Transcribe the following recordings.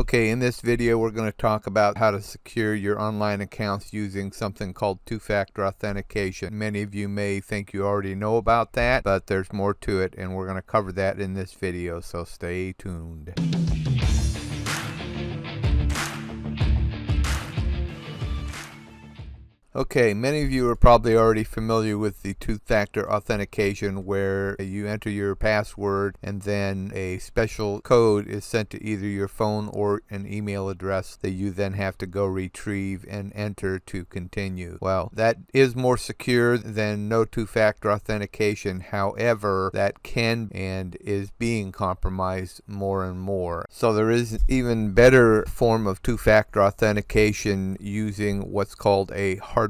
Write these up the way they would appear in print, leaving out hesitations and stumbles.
Okay, in this video we're going to talk about how to secure your online accounts using something called two-factor authentication. Many of you may think you already know about that, but there's more to it, and we're going to cover that in this video, so stay tuned. Okay, many of you are probably already familiar with the two-factor authentication where you enter your password and then a special code is sent to either your phone or an email address that you then have to go retrieve and enter to continue. Well, that is more secure than no two-factor authentication. However, that can and is being compromised more and more. So there is an even better form of two-factor authentication using what's called a hardware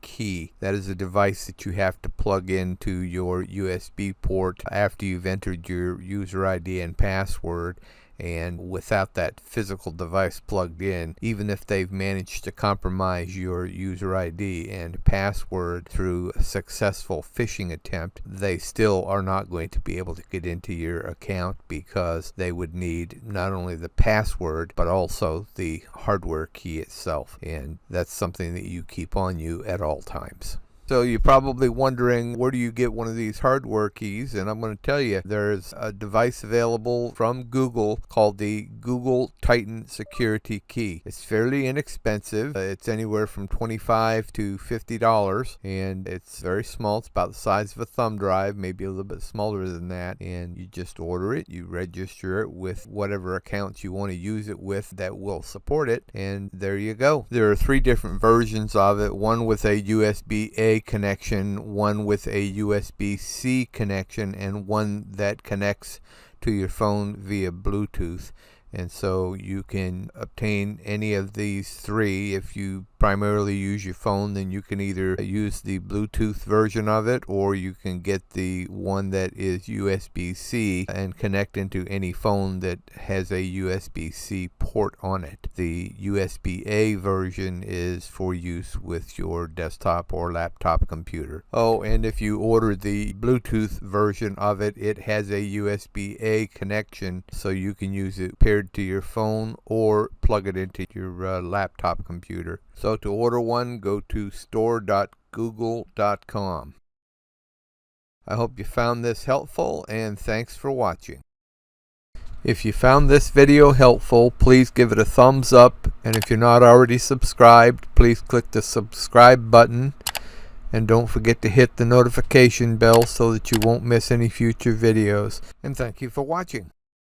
key. That is a device that you have to plug into your USB port after you've entered your user ID and password. And without that physical device plugged in, even if they've managed to compromise your user ID and password through a successful phishing attempt, they still are not going to be able to get into your account because they would need not only the password but also the hardware key itself. And that's something that you keep on you at all times. So you're probably wondering, where do you get one of these hardware keys? And I'm going to tell you, there's a device available from Google called the Google Titan Security Key. It's fairly inexpensive. It's anywhere from $25 to $50, and it's very small. It's about the size of a thumb drive, maybe a little bit smaller than that. And you just order it, you register it with whatever accounts you want to use it with that will support it, and there you go. There are 3 different versions of it, one with a USB-A connection, one with a USB-C connection, and one that connects to your phone via Bluetooth. And so you can obtain any of these 3. If you primarily use your phone, then you can either use the Bluetooth version of it, or you can get the one that is USB-C and connect into any phone that has a USB-C port on it. The USB-A version is for use with your desktop or laptop computer. Oh, and if you order the Bluetooth version of it, it has a USB-A connection, so you can use it paired to your phone or plug it into your laptop computer. So to order one, go to store.google.com. I hope you found this helpful, and thanks for watching. If you found this video helpful, please give it a thumbs up, and if you're not already subscribed, please click the subscribe button, and don't forget to hit the notification bell so that you won't miss any future videos. And thank you for watching.